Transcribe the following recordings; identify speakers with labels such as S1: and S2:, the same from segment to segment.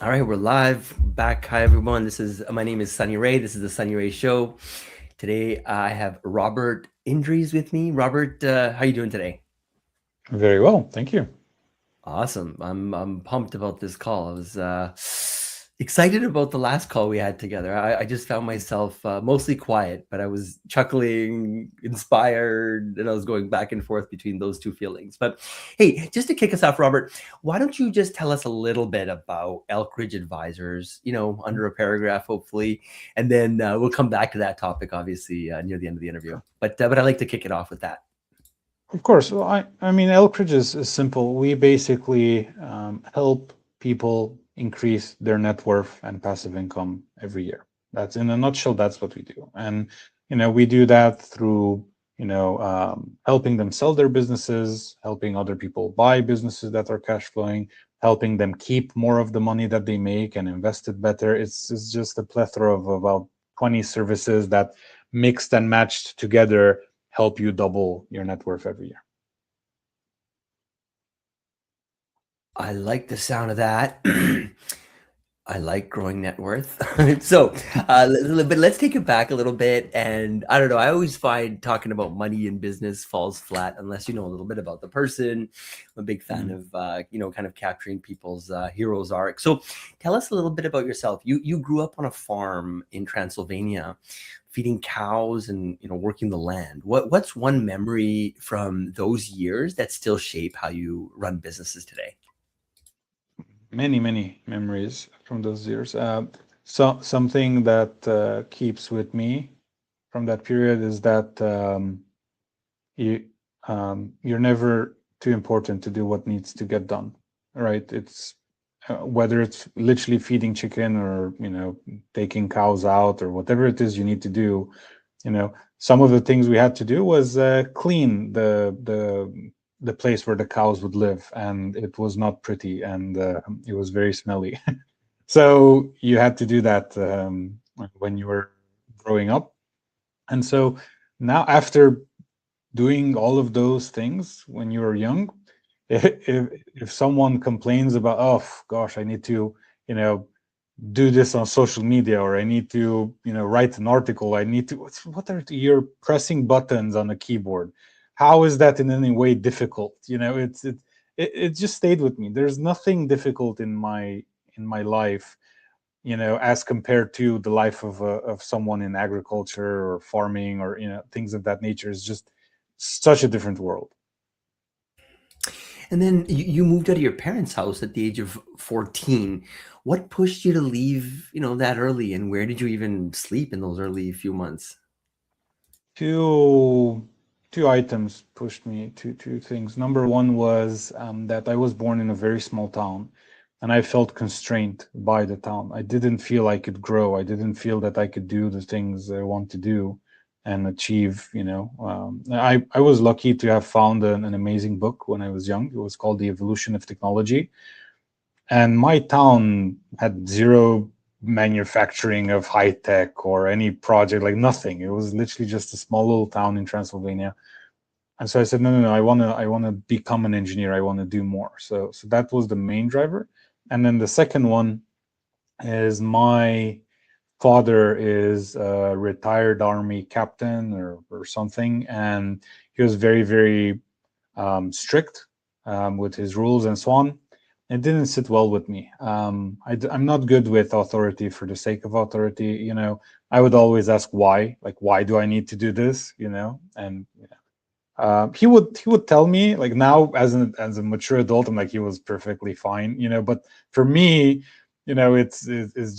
S1: All right, we're live back. Hi, everyone. My name is Sunny Ray. This is the Sunny Ray Show. Today, I have Robert Indries with me. Robert, how you doing today?
S2: Very well, thank you.
S1: Awesome. I'm pumped about this call. I was excited about the last call we had together. I just found myself mostly quiet, but I was chuckling, inspired, and I was going back and forth between those two feelings. But hey, just to kick us off, Robert, why don't you just tell us a little bit about Elk Ridge Advisors? Under a paragraph, hopefully, and then we'll come back to that topic, obviously, near the end of the interview. But I like to kick it off with that.
S2: Of course, well, I mean, Elkridge is simple. We basically help people increase their net worth and passive income every year. That's in a nutshell. That's what we do, and we do that through helping them sell their businesses, helping other people buy businesses that are cash flowing, helping them keep more of the money that they make and invest it better. It's just a plethora of about 20 services that mixed and matched together help you double your net worth every year.
S1: I like the sound of that. I like growing net worth. So, but let's take it back a little bit. And I don't know, I always find talking about money in business falls flat unless you know a little bit about the person. I'm a big fan
S2: Mhm.
S1: of, kind of capturing people's hero's arc. So tell us a little bit about yourself. You grew up on a farm in Transylvania, feeding cows and, working the land. What's one memory from those years that still shape how you run businesses today?
S2: Many memories from those years. So something that keeps with me from that period is that you you're never too important to do what needs to get done. Right? It's whether it's literally feeding chicken or taking cows out or whatever it is you need to do. Some of the things we had to do was clean the place where the cows would live, and it was not pretty, and it was very smelly. So you had to do that when you were growing up. And so now, after doing all of those things when you were young, if someone complains about, oh gosh, I need to, you know, do this on social media, or I need to, write an article, I need to, what are you're pressing buttons on a keyboard, how is that in any way difficult? It just stayed with me. There's nothing difficult in my life, as compared to the life of someone in agriculture or farming, or things of that nature. Is just such a different world.
S1: And then you moved out of your parents' house at the age of 14. What pushed you to leave, that early? And where did you even sleep in those early few months?
S2: Two items pushed me to two things. Number one was that I was born in a very small town, and I felt constrained by the town. I didn't feel I could grow. I didn't feel that I could do the things I want to do and achieve. I was lucky to have found an amazing book when I was young. It was called The Evolution of Technology, and my town had zero manufacturing of high tech or any project, like nothing. It was literally just a small little town in Transylvania. And so I said, no, no, no, I want to become an engineer. I want to do more. So that was the main driver. And then the second one is my father is a retired army captain or something. And he was very, very strict with his rules and so on. It didn't sit well with me. I'm not good with authority for the sake of authority. I would always ask why, like, why do I need to do this? And he would tell me, like, now as a mature adult, I'm like, he was perfectly fine. But for me, it's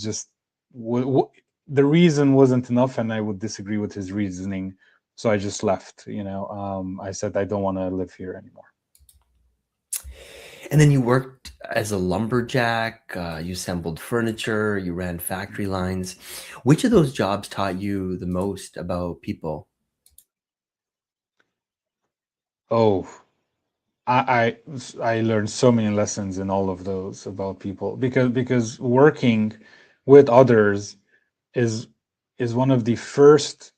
S2: just the reason wasn't enough, and I would disagree with his reasoning. So I just left. I said I don't want to live here anymore.
S1: And then you worked as a lumberjack, you assembled furniture, you ran factory lines. Which of those jobs taught you the most about people?
S2: Oh, I learned so many lessons in all of those about people, because working with others is is one of the first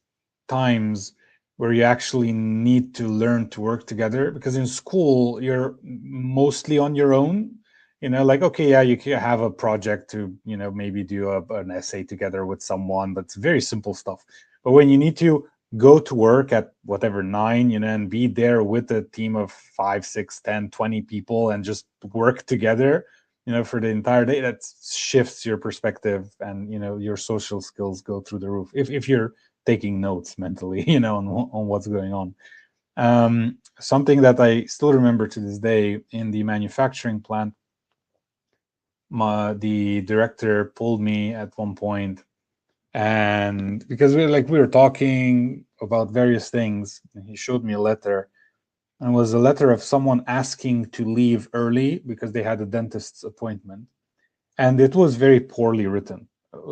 S2: times where you actually need to learn to work together, because in school you're mostly on your own. Like, okay, yeah, you can have a project to, maybe do an essay together with someone, but it's very simple stuff. But when you need to go to work at whatever 9, and be there with a team of 5, 6, 10, 20 people and just work together, for the entire day, that shifts your perspective, and, your social skills go through the roof if you're taking notes mentally, on what's going on. Something that I still remember to this day in the manufacturing plant, the director pulled me at one point, and because we were talking about various things, and he showed me a letter, and it was a letter of someone asking to leave early because they had a dentist's appointment, and it was very poorly written.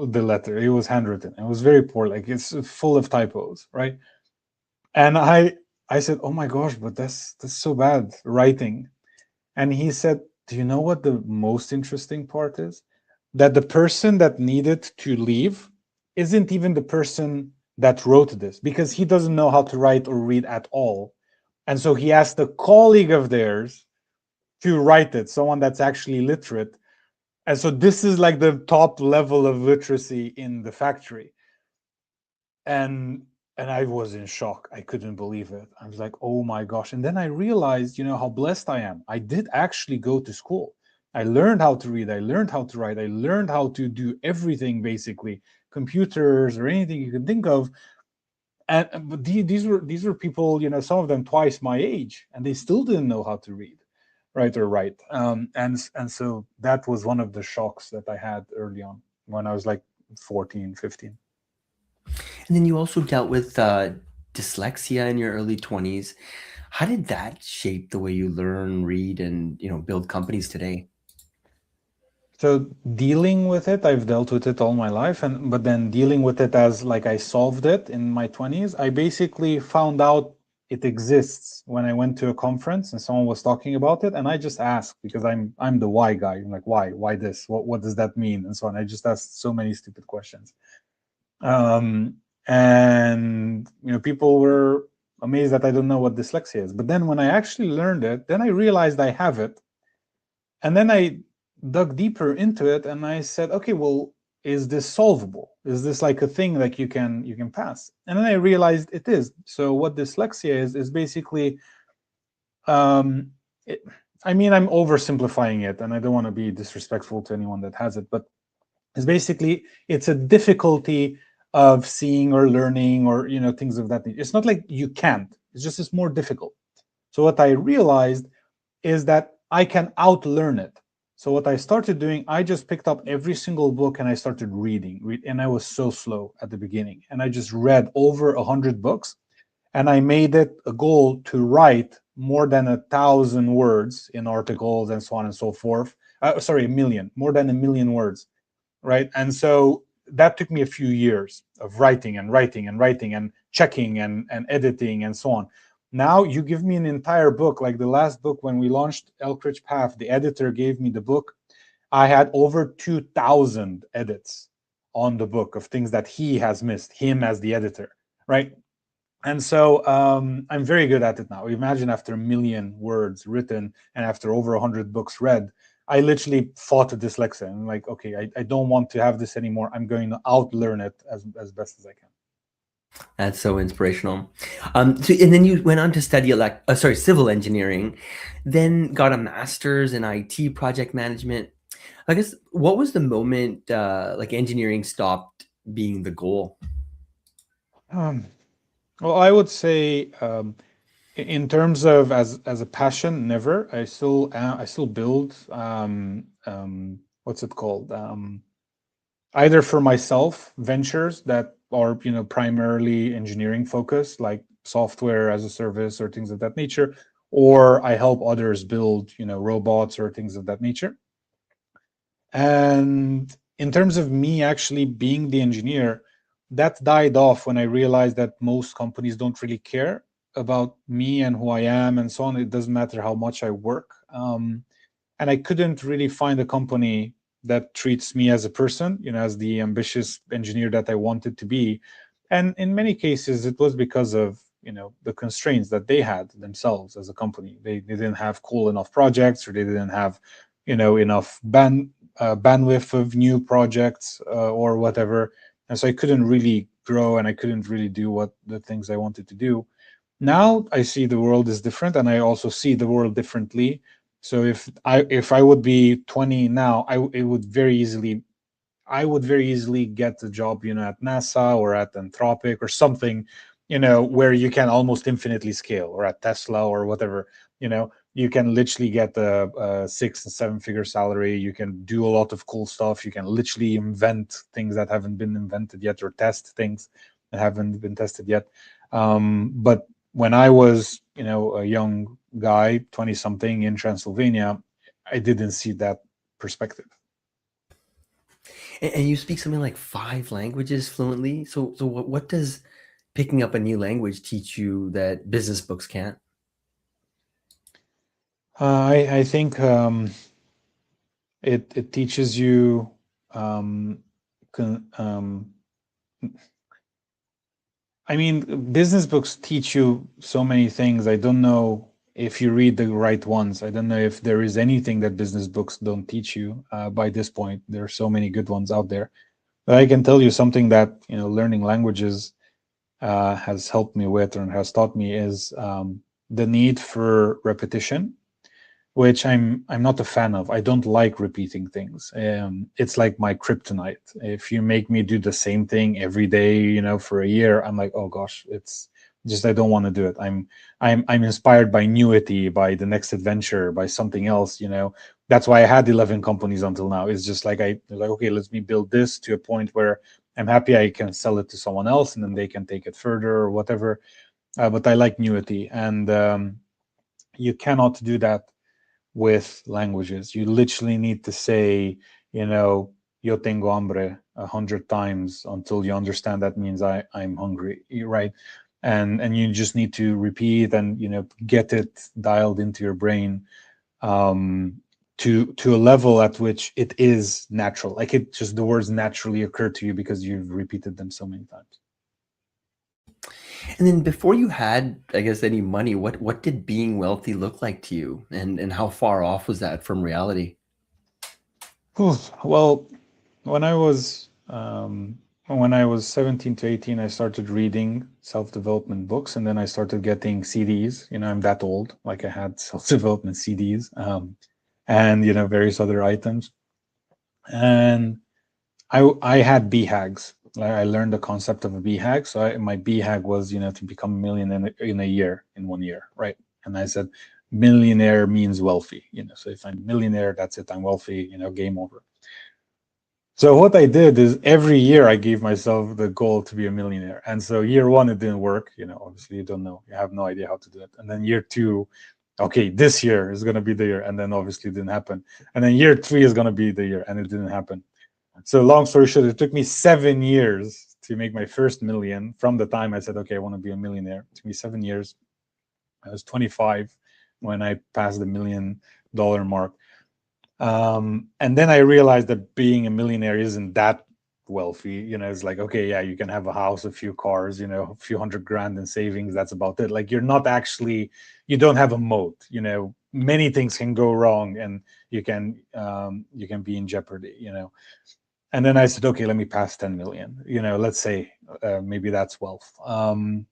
S2: The letter, it was handwritten, it was very poor, like it's full of typos, right? And I said, oh my gosh, but that's so bad writing. And he said, do you know what the most interesting part is? That the person that needed to leave isn't even the person that wrote this, because he doesn't know how to write or read at all. And so he asked a colleague of theirs to write it, someone that's actually literate. And so this is like the top level of literacy in the factory. And I was in shock. I couldn't believe it. I was like, oh my gosh. And then I realized, how blessed I am. I did actually go to school. I learned how to read, I learned how to write, I learned how to do everything, basically, computers or anything you can think of. And but these were people, some of them twice my age, and they still didn't know how to read, right, or write. And so that was one of the shocks that I had early on when I was like 14, 15.
S1: And then you also dealt with dyslexia in your early 20s. How did that shape the way you learn, read, and build companies today?
S2: So dealing with it, I've dealt with it all my life, and but then dealing with it as like I solved it in my 20s, I basically found out it exists when I went to a conference and someone was talking about it, and I just asked, because I'm the why guy. I'm like, why this? What does that mean? And so on. I just asked so many stupid questions. And people were amazed that I don't know what dyslexia is. But then when I actually learned it, then I realized I have it, and then I dug deeper into it, and I said, okay, well, is this solvable? Is this like a thing that you can pass? And then I realized it is. So what dyslexia is basically, um, it, I mean, I'm oversimplifying it, and I don't want to be disrespectful to anyone that has it, but it's a difficulty of seeing or learning, or things of that nature. It's not like you can't. It's more difficult. So what I realized is that I can outlearn it. So what I started doing, I just picked up every single book and I started reading. And I was so slow at the beginning. And I just read over 100 books. And I made it a goal to write more than 1,000 words in articles and so on and so forth. Sorry, a million, more than 1,000,000 words, right? And so that took me a few years of writing and writing and writing and checking and editing and so on. Now you give me an entire book, like the last book when we launched Elkridge Path, the editor gave me the book. I had over 2,000 edits on the book of things that he has missed, him as the editor, right? And so I'm very good at it now. Imagine, after 1,000,000 words written and after over 100 books read, I literally fought a dyslexia. I'm like, okay, I don't want to have this anymore. I'm going to outlearn it as best as I can.
S1: That's so inspirational. And then you went on to study civil engineering, then got a master's in IT project management. I guess, what was the moment like engineering stopped being the goal?
S2: Um, well, I would say, in terms of as a passion, never. I still build, what's it called? Either for myself ventures that are primarily engineering focused, like software as a service or things of that nature, or I help others build robots or things of that nature. And in terms of me actually being the engineer, that died off when I realized that most companies don't really care about me and who I am and so on. It doesn't matter how much I work. And I couldn't really find a company that treats me as a person, as the ambitious engineer that I wanted to be. And in many cases, it was because of the constraints that they had themselves as a company. They didn't have cool enough projects, or they didn't have enough bandwidth of new projects or whatever, and so I couldn't really grow and I couldn't really do what the things I wanted to do. Now I see the world is different, and I also see the world differently. So if I would be 20 now, it would very easily I would very easily get a job, at NASA or at Anthropic or something, where you can almost infinitely scale, or at Tesla or whatever. You can literally get a 6 and 7 figure salary. You can do a lot of cool stuff. You can literally invent things that haven't been invented yet, or test things that haven't been tested yet. But when I was, a young guy, 20 something in Transylvania, I didn't see that perspective.
S1: And you speak something like 5 languages fluently. So what does picking up a new language teach you that business books can't?
S2: I think it teaches you con, I mean, business books teach you so many things. I don't know if you read the right ones. I don't know if there is anything that business books don't teach you by this point. There are so many good ones out there. But I can tell you something that, learning languages has helped me with, or has taught me, is the need for repetition, which I'm not a fan of. I don't like repeating things. It's like my kryptonite. If you make me do the same thing every day, for a year, I'm like, oh gosh, it's just, I don't want to do it. I'm inspired by newity, by the next adventure, by something else. That's why I had 11 companies until now. It's just like okay, let me build this to a point where I'm happy I can sell it to someone else, and then they can take it further or whatever. But I like newity, and you cannot do that with languages. You literally need to say, yo tengo hambre 100 times until you understand that means I'm hungry, right? And you just need to repeat and get it dialed into your brain, to a level at which it is natural. Like, it just, the words naturally occur to you because you've repeated them so many times.
S1: And then before you had, I guess, any money, what did being wealthy look like to you? And how far off was that from reality?
S2: Well, when I was 17 to 18, I started reading self-development books, and then I started getting CDs. I'm that old. Like, I had self-development CDs, and various other items. And I had BHAGs. I learned the concept of a BHAG. So my BHAG was, to become a millionaire in a year, in 1 year, right? And I said, millionaire means wealthy. So if I'm a millionaire, that's it. I'm wealthy. Game over. So what I did is, every year I gave myself the goal to be a millionaire. And so year one, it didn't work. Obviously you don't know, you have no idea how to do it. And then year two, okay, this year is going to be the year. And then obviously it didn't happen. And then year three is going to be the year, and it didn't happen. So long story short, it took me 7 years to make my first million. From the time I said, okay, I want to be a millionaire, it took me 7 years. I was 25 when I passed the $1 million mark. And then I realized that being a millionaire isn't that wealthy. It's like, okay, yeah, you can have a house, a few cars, a few $100,000 in savings. That's about it. Like, you're not actually, you don't have a moat. Many things can go wrong, and you can be in jeopardy. And then I said, okay, let me pass 10 million. Let's say maybe that's wealth. And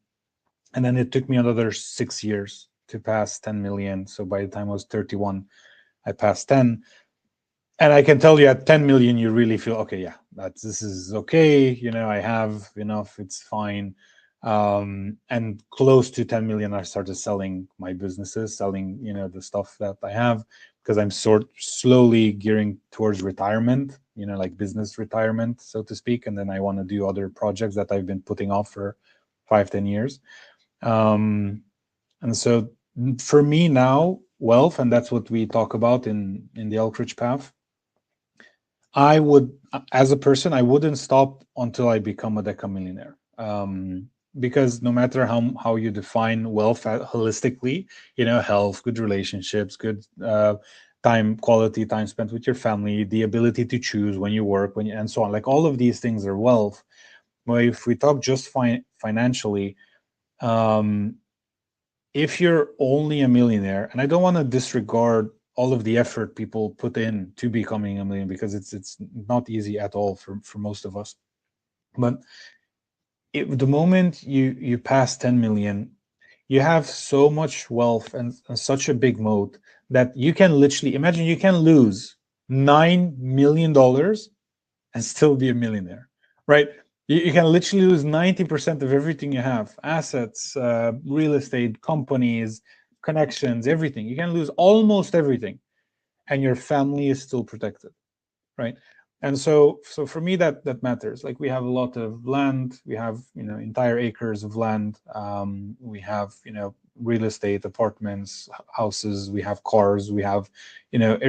S2: then it took me another 6 years to pass 10 million. So by the time I was 31, I passed 10. And I can tell you, at 10 million, you really feel, okay, yeah, this is okay. I have enough. It's fine. And close to 10 million, I started selling my businesses, selling, the stuff that I have, because I'm slowly gearing towards retirement, like business retirement, so to speak. And then I want to do other projects that I've been putting off for 5, 10 years. And so for me now, wealth, and that's what we talk about in the Elkridge path. I would, as a person, I wouldn't stop until I become a decamillionaire. Because no matter how you define wealth holistically, health, good relationships, good quality time spent with your family, the ability to choose when you work, and so on, like, all of these things are wealth. But if we talk just financially, if you're only a millionaire, and I don't want to disregard all of the effort people put in to becoming a million, because it's not easy at all for most of us. But the moment you pass 10 million, you have so much wealth and such a big moat that you can literally imagine you can lose $9 million and still be a millionaire, right? You can literally lose 90% of everything you have: assets, real estate, companies, connections, everything. You can lose almost everything, and your family is still protected, right? And so for me, that matters. Like, we have a lot of land, we have, entire acres of land, we have, real estate, apartments, houses, we have cars, we have,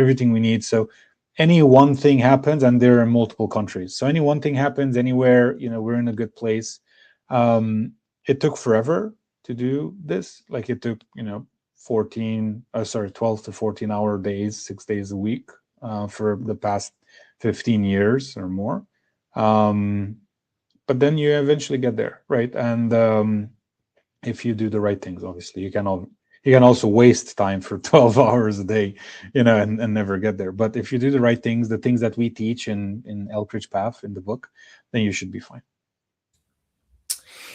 S2: everything we need. So any one thing happens, and there are multiple countries, so any one thing happens anywhere, we're in a good place. It took forever to do this. Like, it took 12 to 14 hour days, 6 days a week, for the past 15 years or more. Um, but then you eventually get there, right? And if you do the right things, obviously, you can also waste time for 12 hours a day, and never get there. But if you do the right things, the things that we teach in Elkridge Path in the book, then you should be fine.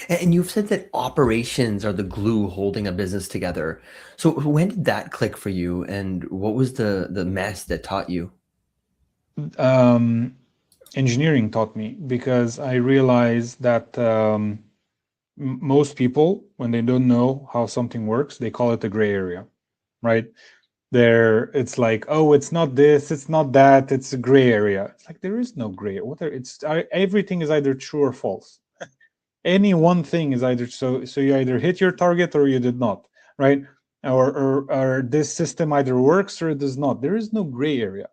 S1: And you've said that operations are the glue holding a business together. So when did that click for you, and what was the mess that taught you?
S2: Um, Engineering taught me, because I realized that most people, when they don't know how something works, they call it a gray area, right? It's like, oh, it's not this, it's not that, it's a gray area. It's like, there is no gray. Everything is either true or false. Any one thing is either so you either hit your target or you did not, right? Or this system either works or it does not. There is no gray area.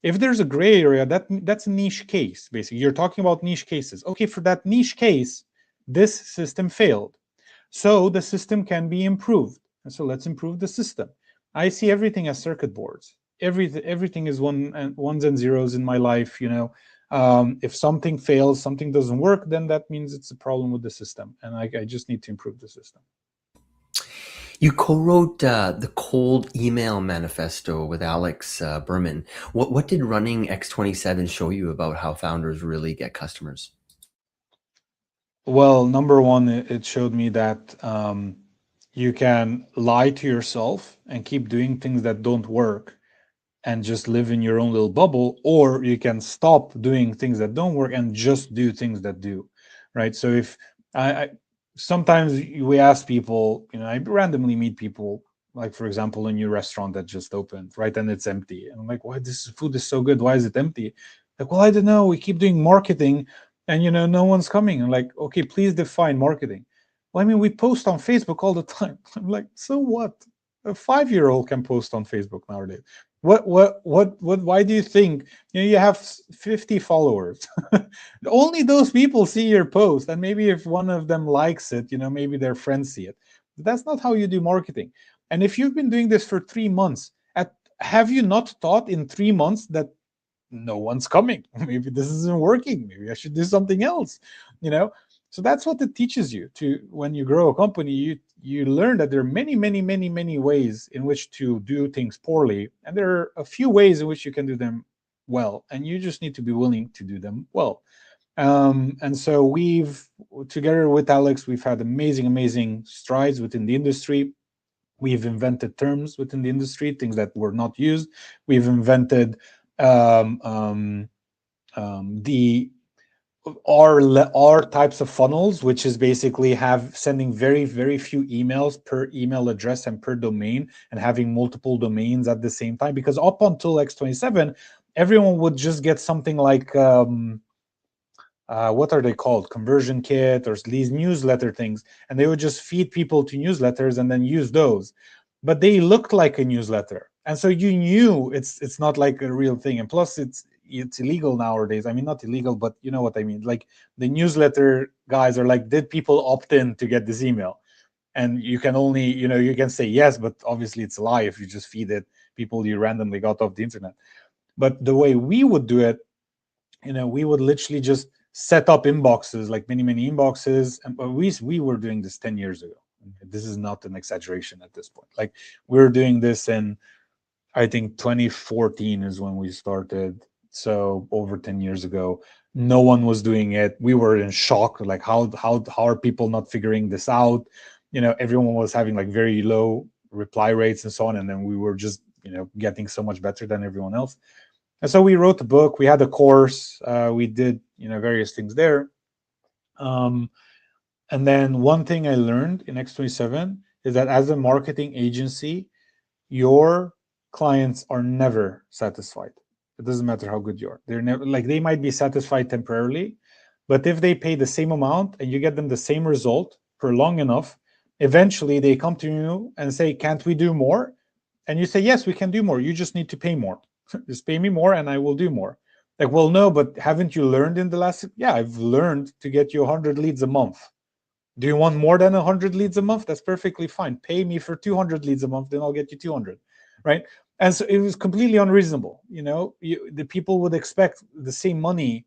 S2: If there's a gray area, that's a niche case. Basically, you're talking about niche cases. Okay, for that niche case, this system failed, so the system can be improved. And so let's improve the system. I see everything as circuit boards. Everything is ones and zeros in my life. If something fails, something doesn't work, then that means it's a problem with the system, and I just need to improve the system.
S1: You co-wrote the Cold Email Manifesto with Alex Berman. What did running X27 show you about how founders really get customers?
S2: Well, number one, it showed me that you can lie to yourself and keep doing things that don't work and just live in your own little bubble, or you can stop doing things that don't work and just do things that do, right? So if I sometimes we ask people, I randomly meet people, like, for example, a new restaurant that just opened, right, and it's empty, and I'm like, why, this food is so good, why is it empty? Like, well, I don't know, we keep doing marketing, and no one's coming. I'm like, okay, please define marketing. Well, I mean, we post on Facebook all the time. I'm like, so what? A 5-year-old can post on Facebook nowadays. What why do you think you have 50 followers? Only those people see your post, and maybe if one of them likes it, maybe their friends see it. But that's not how you do marketing. And if you've been doing this for 3 months, have you not thought in 3 months that no one's coming? Maybe this isn't working, maybe I should do something else, you know so that's what it teaches you. To When you grow a company, you learn that there are many, many, many, many ways in which to do things poorly, and there are a few ways in which you can do them well, and you just need to be willing to do them well. And so we've together with Alex, we've had amazing strides within the industry. We've invented terms within the industry, things that were not used. We've invented um, um, the our types of funnels, which is basically have sending very few emails per email address and per domain, and having multiple domains at the same time. Because up until X27, everyone would just get something like what are they called, conversion kit, or these newsletter things, and they would just feed people to newsletters and then use those. But they looked like a newsletter, and so you knew it's not like a real thing. And plus, it's illegal nowadays. I mean, not illegal, but you know what I mean. Like, the newsletter guys are like, did people opt in to get this email? And you can only, you can say yes, but obviously it's a lie if you just feed it people you randomly got off the internet. But the way we would do it, we would literally just set up inboxes, like many inboxes. And we were doing this 10 years ago. This is not an exaggeration at this point. Like, we're doing this in I think 2014 is when we started. So over 10 years ago, no one was doing it. We were in shock. Like how are people not figuring this out? Everyone was having like very low reply rates and so on. And then we were just, getting so much better than everyone else. And so we wrote a book, we had a course, we did, various things there. Um, and then one thing I learned in X27 is that as a marketing agency, your clients are never satisfied. It doesn't matter how good you are. They're never, like, they might be satisfied temporarily, but if they pay the same amount and you get them the same result for long enough, eventually they come to you and say, "Can't we do more?" And you say, "Yes, we can do more. You just need to pay more. Just pay me more and I will do more." Like, well, no, but haven't you learned in the last? Yeah, I've learned to get you 100 leads a month. Do you want more than 100 leads a month? That's perfectly fine. Pay me for 200 leads a month, then I'll get you 200, right? And so it was completely unreasonable. The people would expect the same money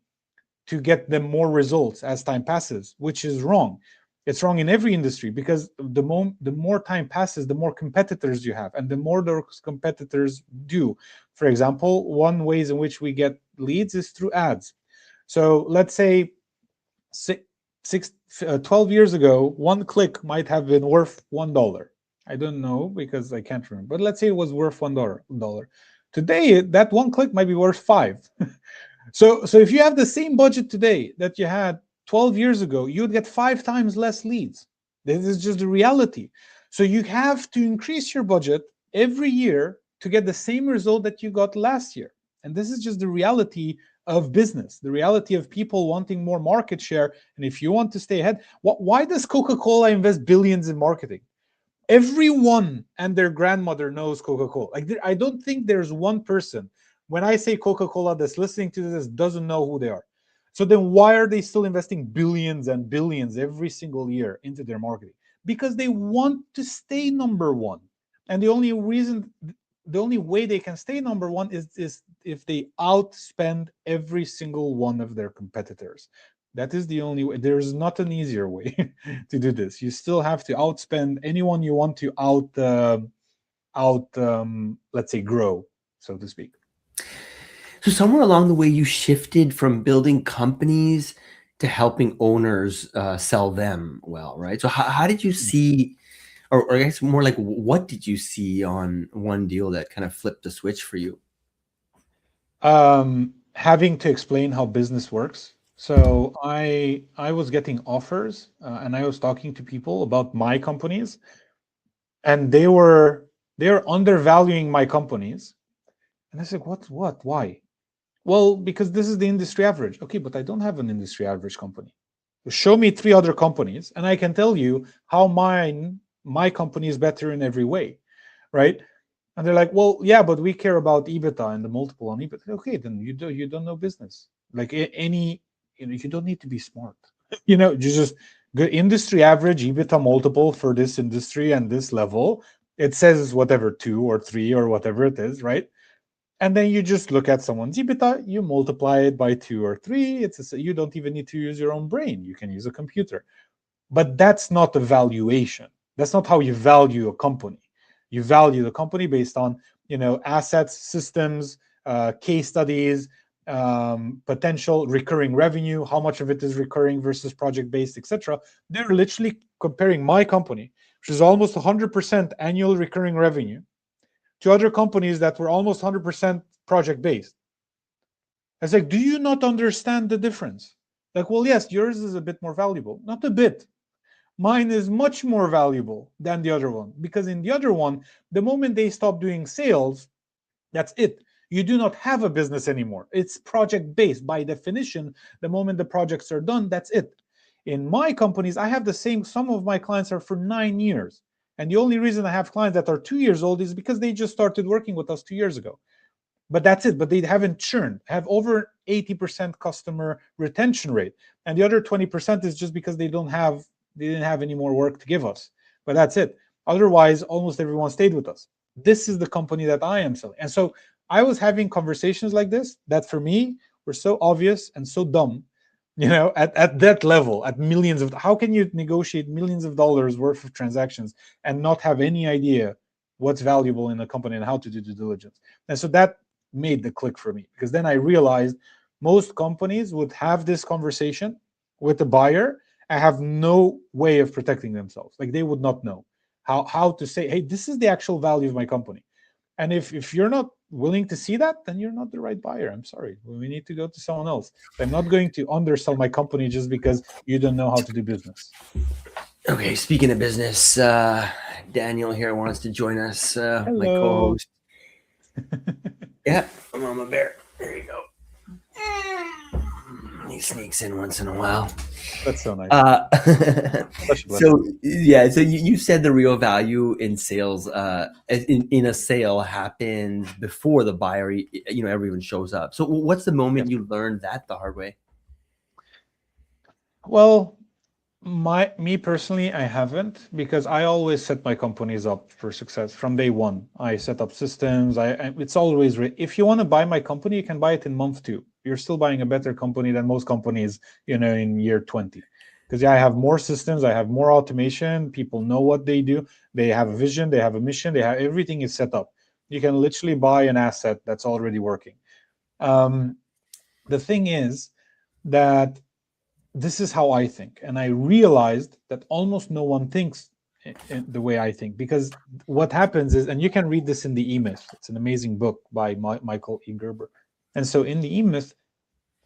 S2: to get them more results as time passes, which is wrong. It's wrong in every industry, because the more time passes, the more competitors you have, and the more those competitors do. For example, one ways in which we get leads is through ads. So let's say 12 years ago, one click might have been worth $1. I don't know because I can't remember, but let's say it was worth $1. Today, that one click might be worth five. So if you have the same budget today that you had 12 years ago, you'd get 5 times less leads. This is just the reality. So you have to increase your budget every year to get the same result that you got last year. And this is just the reality of business, the reality of people wanting more market share. And if you want to stay ahead, why does Coca-Cola invest billions in marketing? Everyone and their grandmother knows Coca-Cola. Like, I don't think there's one person, when I say Coca-Cola, that's listening to this doesn't know who they are. So then why are they still investing billions and billions every single year into their marketing? Because they want to stay number one. And the only way they can stay number one is if they outspend every single one of their competitors. That is the only way. There's not an easier way to do this. You still have to outspend anyone you want to let's say, grow, so to speak.
S1: So somewhere along the way, you shifted from building companies to helping owners sell them well, right? So how did you see, or I guess more like, what did you see on one deal that kind of flipped the switch for you?
S2: Having to explain how business works. So I was getting offers, and I was talking to people about my companies, and they're undervaluing my companies. And I said, what, why? Well, because this is the industry average. Okay, but I don't have an industry average company. Show me 3 other companies, and I can tell you how my company is better in every way, right? And they're like, well, yeah, but we care about EBITDA and the multiple on EBITDA. Okay, then you don't know business. Like, you don't need to be smart. You just good industry average EBITDA multiple for this industry and this level. It says whatever 2 or 3 or whatever it is, right? And then you just look at someone's EBITDA, you multiply it by 2 or 3. You don't even need to use your own brain. You can use a computer. But that's not a valuation. That's not how you value a company. You value the company based on assets, systems, case studies, potential recurring revenue, how much of it is recurring versus project based, etc. They're literally comparing my company, which is almost 100% annual recurring revenue, to other companies that were almost 100% project based. I was like, do you not understand the difference? Like, well, yes, yours is a bit more valuable. Not a bit. Mine is much more valuable than the other one, because in the other one, the moment they stop doing sales, that's it. You do not have a business anymore. It's project based. By definition, the moment the projects are done, that's it. In my companies, I have the same, some of my clients are for 9 years. And the only reason I have clients that are 2 years old is because they just started working with us 2 years ago. But that's it. But they haven't churned, have over 80% customer retention rate. And the other 20% is just because they didn't have any more work to give us. But that's it. Otherwise, almost everyone stayed with us. This is the company that I am selling. And so I was having conversations like this that for me were so obvious and so dumb, at that level, at how can you negotiate millions of dollars worth of transactions and not have any idea what's valuable in a company and how to do due diligence. And so that made the click for me, because then I realized most companies would have this conversation with the buyer and have no way of protecting themselves. Like they would not know how to say, hey, this is the actual value of my company. And if you're not willing to see that, then you're not the right buyer. I'm sorry. We need to go to someone else. I'm not going to undersell my company just because you don't know how to do business.
S1: Okay, speaking of business, Daniel here wants to join us, my
S2: Hello.
S1: co-host. Yeah, Mama Bear. There you go. He sneaks in once in a while.
S2: That's so nice.
S1: Uh,
S2: Such a blessing.
S1: so yeah, so you said the real value in sales, in a sale happens before the buyer, everyone shows up. So what's the moment
S2: Yes.
S1: you learned that the hard way?
S2: Well, me personally, I haven't, because I always set my companies up for success from day one. I set up systems. It's always if you want to buy my company, you can buy it in month 2. You're still buying a better company than most companies, in year 20. Because I have more systems, I have more automation. People know what they do. They have a vision, they have a mission, they have everything is set up. You can literally buy an asset that's already working. Um, the thing is that this is how I think. And I realized that almost no one thinks in the way I think, because what happens is, and you can read this in the E-Myth, it's an amazing book by Michael E. Gerber. And so in the E-Myth,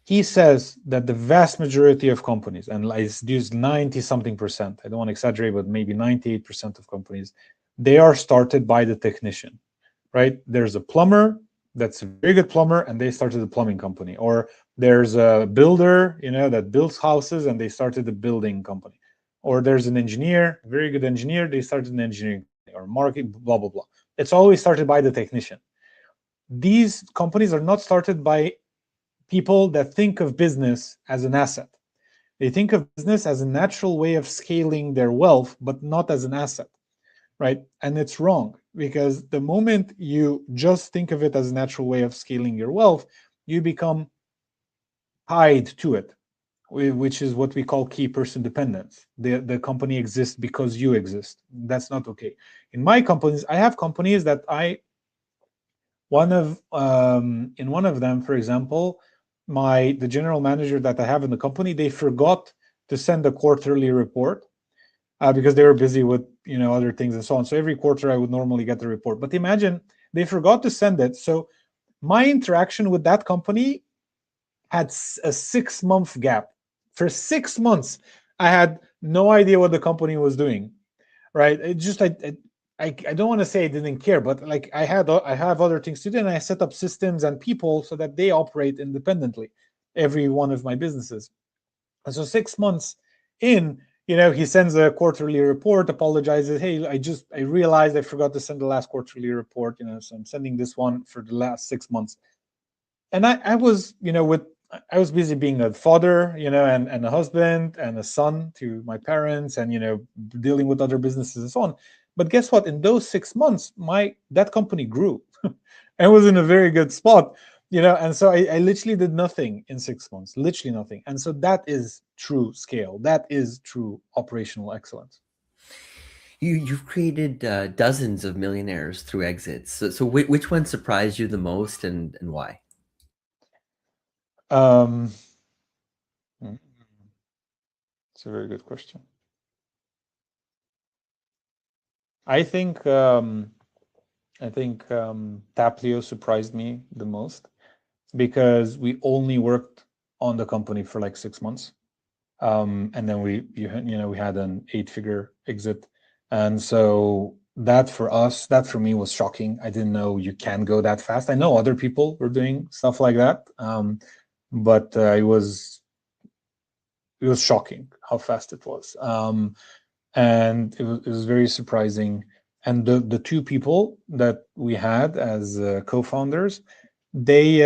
S2: he says that the vast majority of companies, and I use 90 something percent, I don't want to exaggerate, but maybe 98% of companies, they are started by the technician, right? There's a plumber that's a very good plumber, and they started a plumbing company. Or there's a builder, that builds houses, and they started a building company. Or there's an engineer, very good engineer, they started an engineering company, or market, blah, blah, blah. It's always started by the technician. These companies are not started by people that think of business as an asset. They think of business as a natural way of scaling their wealth, but not as an asset, right? And it's wrong, because the moment you just think of it as a natural way of scaling your wealth, you become tied to it, which is what we call key person dependence. The company exists because you exist. That's not okay. In my companies, I have companies that in one of them, for example, the general manager that I have in the company, they forgot to send a quarterly report, because they were busy with other things and so on. So every quarter I would normally get the report, but imagine they forgot to send it. So my interaction with that company had a 6-month gap. For 6 months, I had no idea what the company was doing. Right? It just I don't want to say I didn't care, but like I have other things to do, and I set up systems and people so that they operate independently. Every one of my businesses. And so 6 months in, he sends a quarterly report, apologizes. Hey, I realized I forgot to send the last quarterly report. So I'm sending this one for the last 6 months. And I was, I was busy being a father, and a husband and a son to my parents, and dealing with other businesses and so on. But guess what? In those 6 months, that company grew, and was in a very good spot, And so I literally did nothing in 6 months, literally nothing. And so that is true scale. That is true operational excellence.
S1: You've created dozens of millionaires through exits. So which one surprised you the most, and why?
S2: Um, hmm, it's a very good question. I think Taplio surprised me the most, because we only worked on the company for like 6 months, and then we had an 8-figure exit, and so that for me was shocking. I didn't know you can go that fast. I know other people were doing stuff like that, but it was shocking how fast it was. And it was very surprising. And the two people that we had as co-founders, they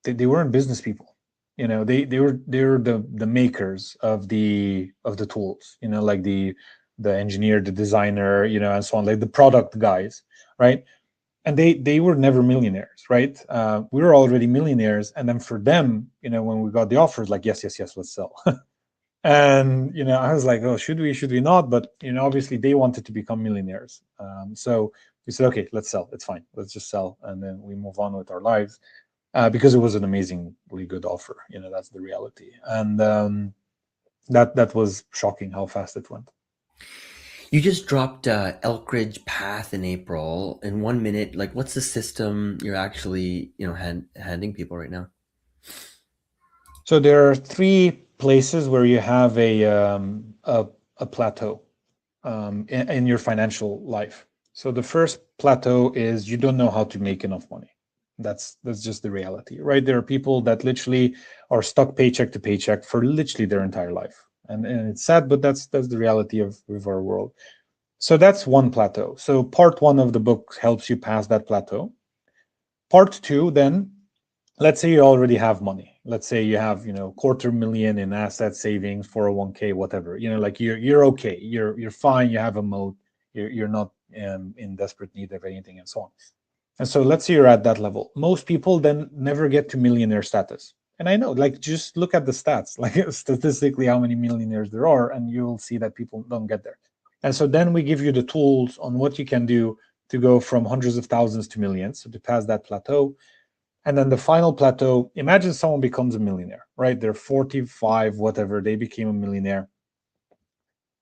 S2: they weren't business people. They were the makers of the tools. Like the engineer, the designer, and so on, like the product guys, right? And they were never millionaires, right? We were already millionaires, and then for them, when we got the offers, like yes, yes, yes, let's sell. And I was like, oh, should we not? But obviously they wanted to become millionaires, so We said, okay, let's sell. It's fine. Let's just sell, and then we move on with our lives, because it was an amazingly good offer. That's the reality, and that was shocking how fast it went.
S1: You just dropped Elkridge Path in April. In 1 minute, like, what's the system you're actually, handing people right now?
S2: So there are three places where you have a plateau in your financial life. So the first plateau is you don't know how to make enough money. That's just the reality, right? There are people that literally are stuck paycheck to paycheck for literally their entire life, and it's sad, but that's the reality of our world. So that's one plateau. So part one of the book helps you pass that plateau. Part two, then, let's say you already have money. Let's say you have, 250,000 in asset savings, 401k, whatever. Like you're okay. You're fine. You have a moat. You're not in desperate need of anything, and so on. And so let's say you're at that level. Most people then never get to millionaire status. And I know, like, just look at the stats, like statistically how many millionaires there are, and you'll see that people don't get there. And so then we give you the tools on what you can do to go from hundreds of thousands to millions, so to pass that plateau. And then the final plateau, imagine someone becomes a millionaire, right? They're 45, whatever, they became a millionaire.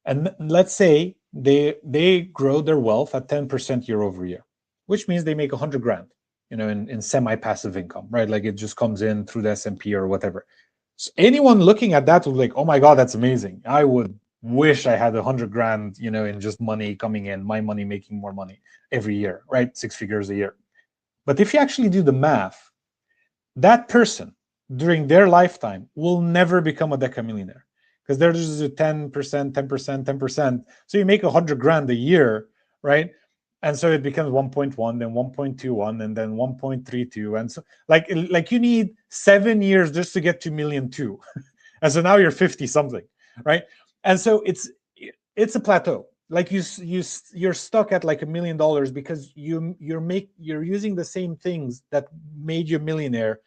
S2: And let's say they grow their wealth at 10% year over year, which means they make 100 grand, in semi-passive income, right? Like it just comes in through the S&P or whatever. So anyone looking at that would be like, oh my God, that's amazing. I would wish I had 100 grand, in just money coming in, my money making more money every year, right? 6 figures a year. But if you actually do the math, that person during their lifetime will never become a deca millionaire, because there's just a 10%, 10%, 10%. So you make 100 grand a year, right? And so it becomes 1.1, then 1.21, and then 1.32. And so like you need 7 years just to get to million two. And so now you're 50 something, right? And so it's a plateau. Like you're stuck at like $1 million because you're using the same things that made you a millionaire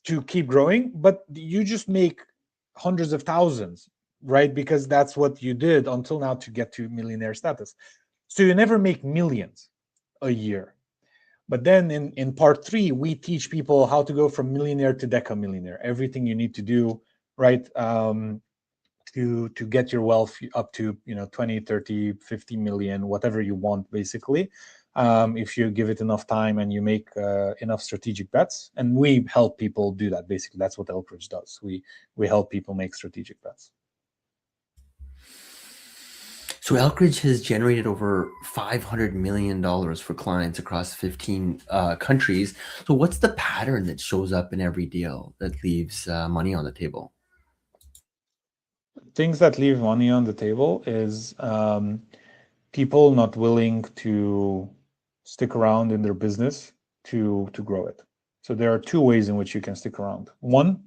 S2: to keep growing, but you just make hundreds of thousands, right? Because that's what you did until now to get to millionaire status. So you never make millions a year. But then in part three, we teach people how to go from millionaire to deca millionaire, everything you need to do, right? To get your wealth up to 20, 30, 50 million, whatever you want, basically, if you give it enough time and you make enough strategic bets. And we help people do that. Basically, that's what Elkridge does. We help people make strategic bets.
S1: So Elkridge has generated over $500 million for clients across 15 countries. So what's the pattern that shows up in every deal that leaves money on the table?
S2: Things that leave money on the table is people not willing to stick around in their business to grow it. So there are two ways in which you can stick around. One,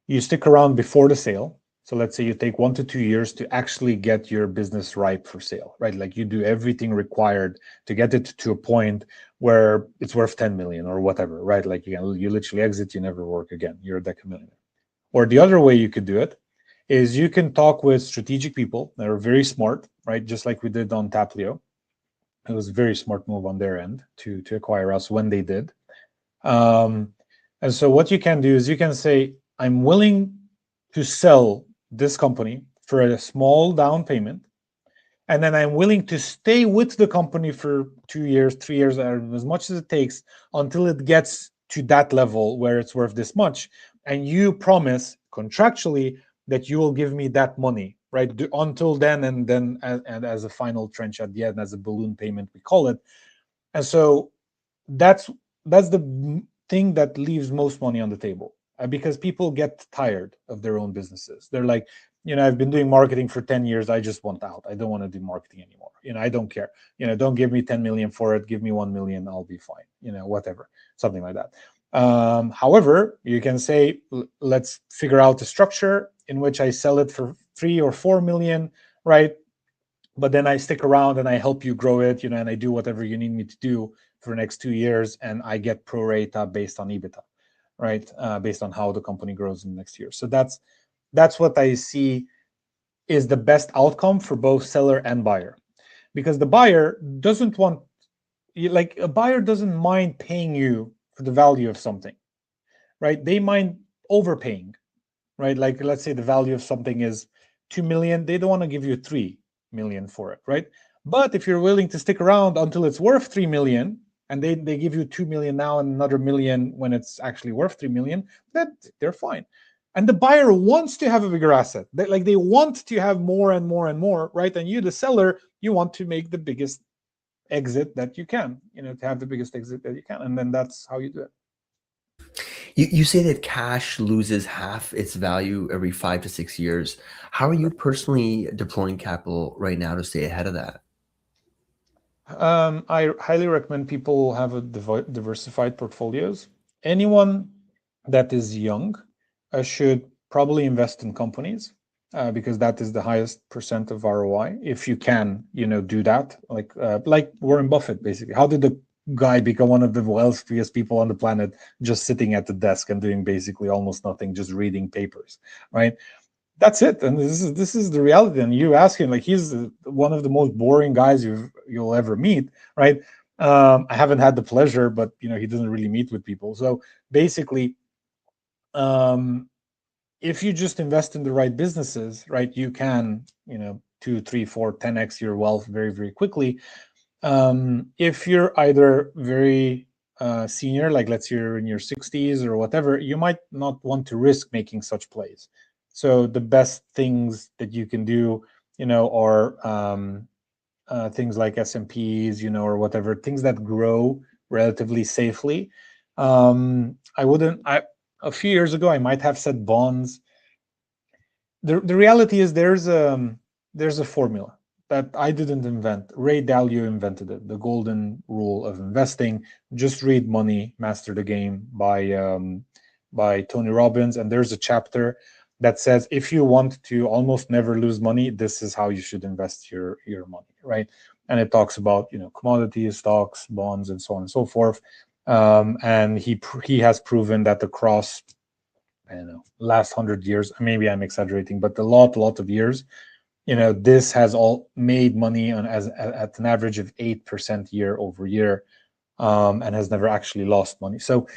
S2: you stick around before the sale. So let's say you take 1 to 2 years to actually get your business ripe for sale, right? Like you do everything required to get it to a point where it's worth 10 million or whatever, right? Like you literally exit, you never work again. You're a deca millionaire. Or the other way you could do it is you can talk with strategic people that are very smart, right? Just like we did on Taplio. It was a very smart move on their end to acquire us when they did. And so what you can do is you can say, I'm willing to sell this company for a small down payment, and then I'm willing to stay with the company for 2 years, 3 years, as much as it takes until it gets to that level where it's worth this much. And you promise contractually that you will give me that money, right? Until then, and then as a final tranche at the end, as a balloon payment, we call it. And so that's the thing that leaves most money on the table, because people get tired of their own businesses. They're like, I've been doing marketing for 10 years. I just want out. I don't want to do marketing anymore. I don't care. Don't give me 10 million for it. Give me 1 million. I'll be fine. Whatever, something like that. However, you can say, let's figure out a structure in which I sell it for 3 or 4 million, right? But then I stick around and I help you grow it, and I do whatever you need me to do for the next 2 years, and I get pro rata based on EBITDA, right? Based on how the company grows in the next year. So that's what I see is the best outcome for both seller and buyer. because the buyer doesn't want, like a buyer doesn't mind paying you for the value of something, right? They mind overpaying, right? Like let's say the value of something is 2 million, they don't want to give you 3 million for it, right? But if you're willing to stick around until it's worth 3 million, and they give you 2 million now and another million when it's actually worth 3 million, then they're fine. And the buyer wants to have a bigger asset. They want to have more and more and more, right? And you, the seller, you want to make the biggest exit that you can, to have the biggest exit that you can. And then that's how you do it.
S1: You say that cash loses half its value every 5 to 6 years. How are you personally deploying capital right now to stay ahead of that?
S2: I highly recommend people have a diversified portfolios. Anyone that is young should probably invest in companies because that is the highest percent of ROI. If you can, do that, like Warren Buffett, basically. How did the guy become one of the wealthiest people on the planet, just sitting at the desk and doing basically almost nothing, just reading papers, right? That's it. And this is the reality. And you ask him, like, he's one of the most boring guys you'll ever meet, right? I haven't had the pleasure, but he doesn't really meet with people. So basically, um, if you just invest in the right businesses, right, you can, 2, 3, 4, 10x your wealth very, very quickly. If you're either very senior, like let's say you're in your 60s or whatever, you might not want to risk making such plays. So the best things that you can do, are things like S&Ps, or whatever, things that grow relatively safely. I wouldn't. A few years ago, I might have said bonds. The reality is there's a formula that I didn't invent. Ray Dalio invented it. The golden rule of investing. Just read Money, Master the Game by Tony Robbins, and there's a chapter that says if you want to almost never lose money, this is how you should invest your money, right? And it talks about commodities, stocks, bonds, and so on and so forth. And he has proven that across, I don't know, last 100 years, maybe I'm exaggerating, but a lot of years, this has all made money on as at an average of 8% year over year, and has never actually lost money. So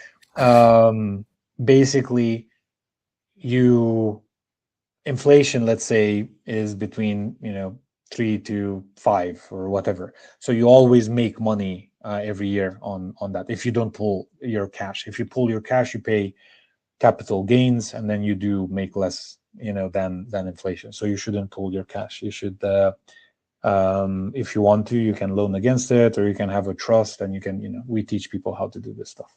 S2: basically, you inflation, let's say, is between 3 to 5 or whatever. So you always make money every year on that. If you don't pull your cash, if you pull your cash, you pay capital gains, and then you do make less than inflation. So you shouldn't pull your cash. You should if you want to, you can loan against it, or you can have a trust, and you can we teach people how to do this stuff.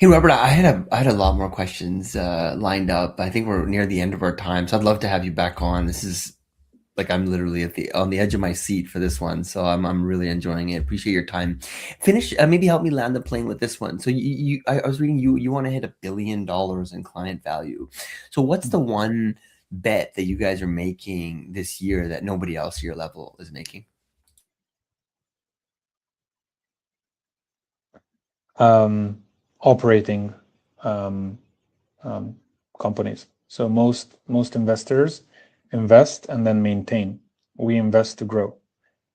S1: Hey Robert, I had a lot more questions lined up. I think we're near the end of our time, so I'd love to have you back on. This is like I'm literally on the edge of my seat for this one, so I'm really enjoying it. Appreciate your time. Finish, maybe help me land the plane with this one. So I was reading you want to hit $1 billion in client value. So what's the one bet that you guys are making this year that nobody else your level is making?
S2: Operating um, companies. So most investors invest and then maintain. We invest to grow.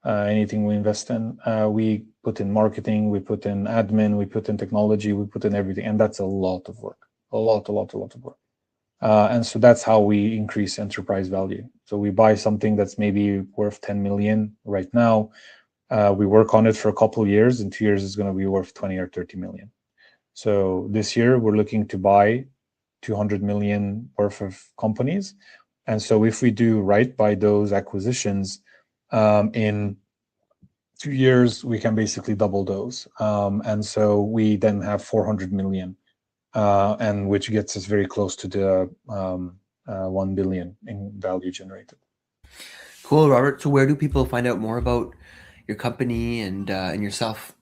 S2: Anything we invest in, we put in marketing, we put in admin, we put in technology, we put in everything, and that's a lot of work. A lot of work. And so that's how we increase enterprise value. So we buy something that's maybe worth 10 million right now. We work on it for a couple of years. In 2 years, it's going to be worth 20 or 30 million. So this year, we're looking to buy 200 million worth of companies. And so if we do right by those acquisitions, in 2 years, we can basically double those. And so we then have 400 million, and which gets us very close to the 1 billion in value generated.
S1: Cool, Robert. So where do people find out more about your company and yourself?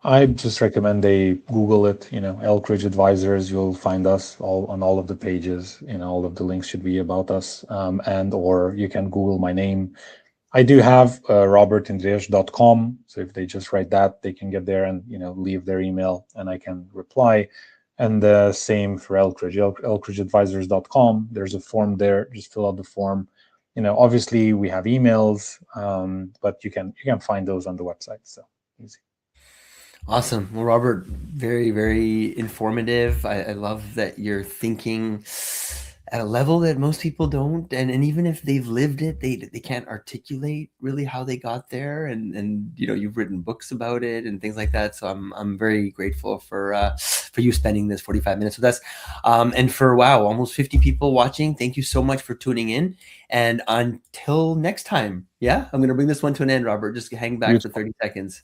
S2: I just recommend they Google it, Elkridge Advisors. You'll find us all on all of the pages. All of the links should be about us, and or you can Google my name. I do have robertindries.com. So if they just write that, they can get there and leave their email, and I can reply. And the same for Elkridge, elkridgeadvisors.com. There's a form there. Just fill out the form. obviously we have emails, but you can find those on the website. So easy.
S1: Awesome. Well, Robert, very, very informative. I love that you're thinking at a level that most people don't. And even if they've lived it, they can't articulate really how they got there. And you've written books about it and things like that. So I'm very grateful for you spending this 45 minutes with us. And for, wow, almost 50 people watching. Thank you so much for tuning in. And until next time, yeah, I'm going to bring this one to an end, Robert. Just hang back for 30 seconds.